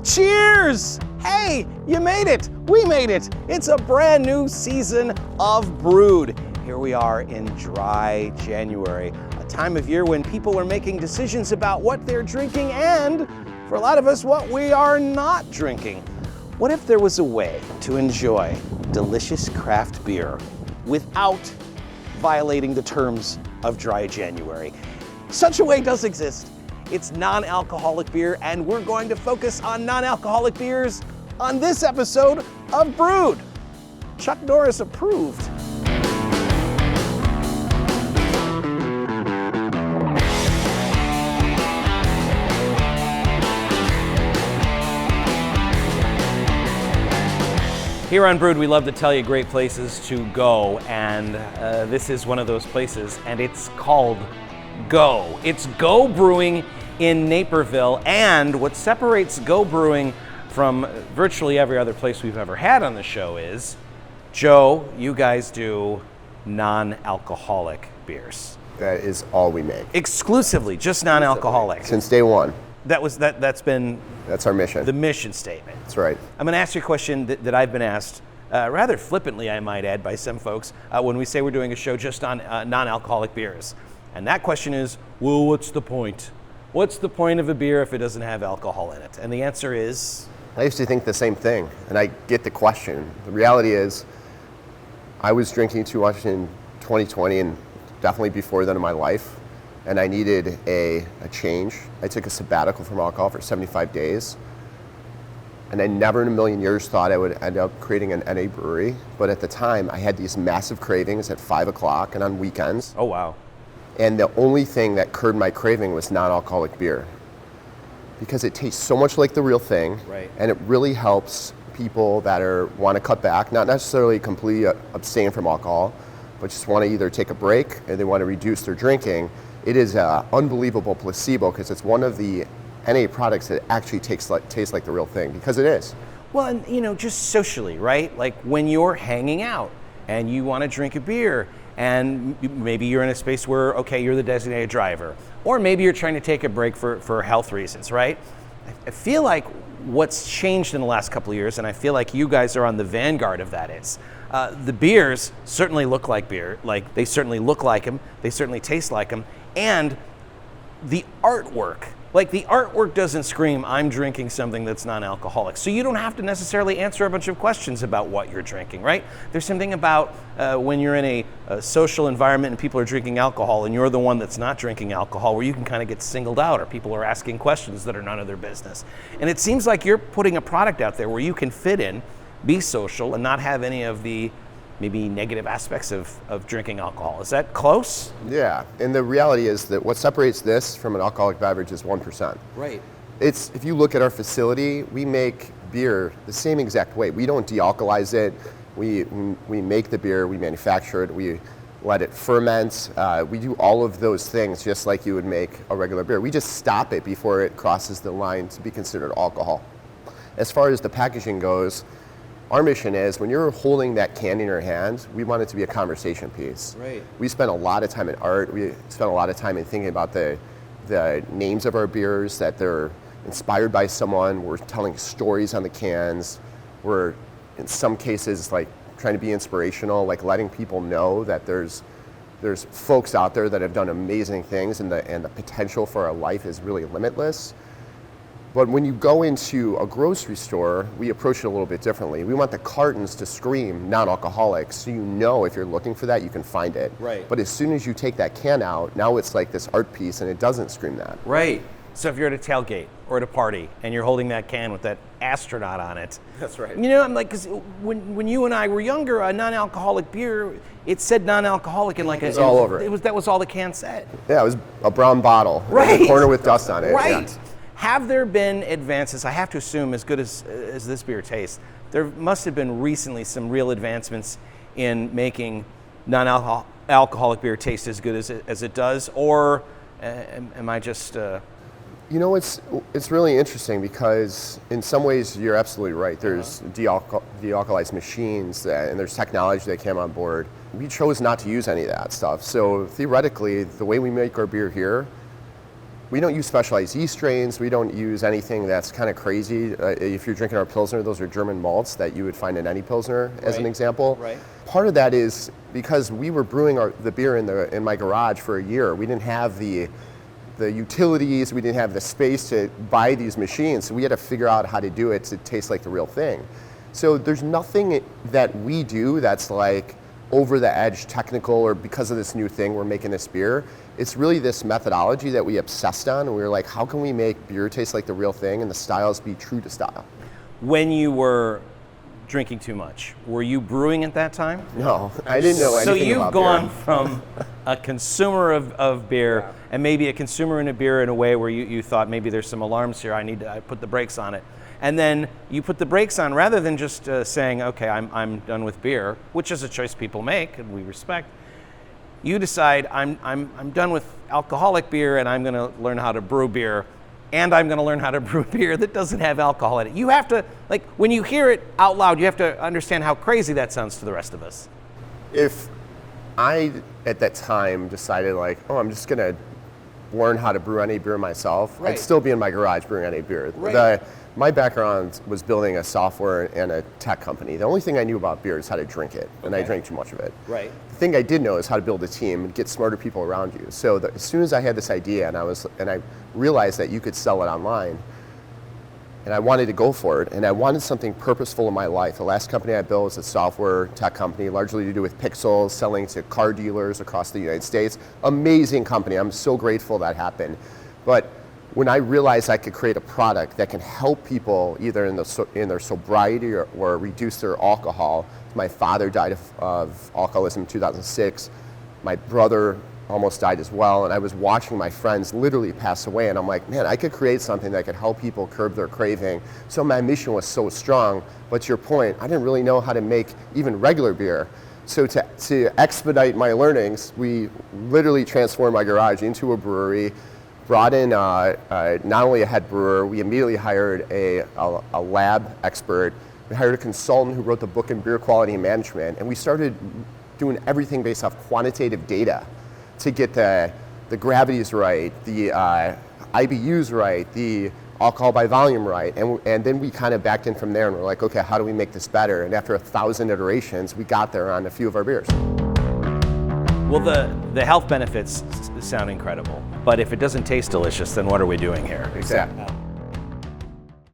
Cheers! Hey, you made it! We made it! It's a brand new season of Brewed. Here we are in dry January, a time of year when people are making decisions about what they're drinking and, for a lot of us, what we are not drinking. What if there was a way to enjoy delicious craft beer without violating the terms of dry January? Such a way does exist. It's non-alcoholic beer, and we're going to focus on non-alcoholic beers on this episode of Brewed. Chuck Norris approved. Here on Brewed, we love to tell you great places to go, and this is one of those places, and it's called Go. It's Go Brewing in Naperville, and what separates Go Brewing from virtually every other place we've ever had on the show is, Joe, you guys do non-alcoholic beers. That is all we make. Exclusively, just non-alcoholic. Since day one. That's our mission. The mission statement. That's right. I'm going to ask you a question that I've been asked, rather flippantly, I might add, by some folks, when we say we're doing a show just on non-alcoholic beers. And that question is, well, what's the point? What's the point of a beer if it doesn't have alcohol in it? And the answer is? I used to think the same thing, and I get the question. The reality is, I was drinking too much in 2020 and definitely before then in my life, and I needed a change. I took a sabbatical from alcohol for 75 days, and I never in a million years thought I would end up creating an NA brewery, but at the time I had these massive cravings at 5 o'clock and on weekends. Oh, wow. And the only thing that curbed my craving was non-alcoholic beer, because it tastes so much like the real thing, right. And it really helps people that want to cut back, not necessarily completely abstain from alcohol, but just want to either take a break and they want to reduce their drinking. It is an unbelievable placebo because it's one of the NA products that actually tastes like the real thing, because it is. Well, and just socially, right? Like when you're hanging out and you want to drink a beer, and maybe you're in a space where, okay, you're the designated driver, or maybe you're trying to take a break for health reasons, right? I feel like what's changed in the last couple of years, and I feel like you guys are on the vanguard of that, is the beers certainly look like beer, like they certainly look like them, they certainly taste like them, and the artwork doesn't scream, I'm drinking something that's non-alcoholic. So you don't have to necessarily answer a bunch of questions about what you're drinking, right? There's something about when you're in a social environment and people are drinking alcohol and you're the one that's not drinking alcohol, where you can kind of get singled out, or people are asking questions that are none of their business. And it seems like you're putting a product out there where you can fit in, be social, and not have any of the maybe negative aspects of drinking alcohol. Is that close? Yeah, and the reality is that what separates this from an alcoholic beverage is 1%. Right. If you look at our facility, we make beer the same exact way. We don't de-alkalize it. We make the beer, we manufacture it, we let it ferment. We do all of those things just like you would make a regular beer. We just stop it before it crosses the line to be considered alcohol. As far as the packaging goes, our mission is, when you're holding that can in your hand, we want it to be a conversation piece. Right. We spend a lot of time in art. We spend a lot of time in thinking about the names of our beers, that they're inspired by someone. We're telling stories on the cans. We're, in some cases, like trying to be inspirational, like letting people know that there's folks out there that have done amazing things, and the potential for our life is really limitless. But when you go into a grocery store, we approach it a little bit differently. We want the cartons to scream non-alcoholic, so you know if you're looking for that, you can find it. Right. But as soon as you take that can out, now it's like this art piece, and it doesn't scream that. Right. So if you're at a tailgate or at a party and you're holding that can with that astronaut on it. That's right. I'm like, because when you and I were younger, a non-alcoholic beer, it said non-alcoholic, and like it was all over it. That was all the can said. Yeah, it was a brown bottle. Right. In a corner with dust on it. Right. Yeah. Have there been advances? I have to assume, as good as this beer tastes, there must have been recently some real advancements in making non-alcoholic beer taste as good as it does, or am I just... It's really interesting, because in some ways you're absolutely right. There's de-alkalized machines, and there's technology that came on board. We chose not to use any of that stuff. So theoretically, the way we make our beer here, We don't use specialized yeast strains. We don't use anything that's kind of crazy. If you're drinking our Pilsner, those are German malts that you would find in any Pilsner, as an example. Right. Part of that is because we were brewing the beer in my garage for a year. We didn't have the utilities, we didn't have the space to buy these machines, so we had to figure out how to do it to taste like the real thing. So there's nothing that we do that's like over the edge technical or because of this new thing we're making this beer. It's really this methodology that we obsessed on, and we were like, how can we make beer taste like the real thing and the styles be true to style? When you were drinking too much, were you brewing at that time? No, I didn't know anything So you've about gone beer. from a consumer of beer and maybe a consumer in a beer in a way where you thought maybe there's some alarms here, I put the brakes on it. And then you put the brakes on rather than just saying, okay, I'm done with beer, which is a choice people make and we respect. You decide I'm done with alcoholic beer and I'm gonna learn how to brew beer, and I'm gonna learn how to brew beer that doesn't have alcohol in it. You have to, like, when you hear it out loud, you have to understand how crazy that sounds to the rest of us. If I, at that time, decided like, oh, I'm just gonna learn how to brew any beer myself, Right. I'd still be in my garage brewing any beer. Right. My background was building a software and a tech company. The only thing I knew about beer is how to drink it, and I drank too much of it. Right. The thing I did know is how to build a team and get smarter people around you. So as soon as I had this idea and I realized that you could sell it online, and I wanted to go for it, and I wanted something purposeful in my life. The last company I built was a software tech company, largely to do with pixels, selling to car dealers across the United States. Amazing company. I'm so grateful that happened. But when I realized I could create a product that can help people either in their sobriety or reduce their alcohol. My father died of alcoholism in 2006. My brother almost died as well, and I was watching my friends literally pass away, and I'm like, man, I could create something that could help people curb their craving. So my mission was so strong, but to your point, I didn't really know how to make even regular beer. So to expedite my learnings, we literally transformed my garage into a brewery, brought in not only a head brewer, we immediately hired a lab expert. We hired a consultant who wrote the book in beer quality management, and we started doing everything based off quantitative data to get the gravities right, the IBUs right, the alcohol by volume right, and then we kind of backed in from there and we're like, okay, how do we make this better? And after 1,000 iterations, we got there on a few of our beers. Well, the health benefits sound incredible, but if it doesn't taste delicious, then what are we doing here? Exactly.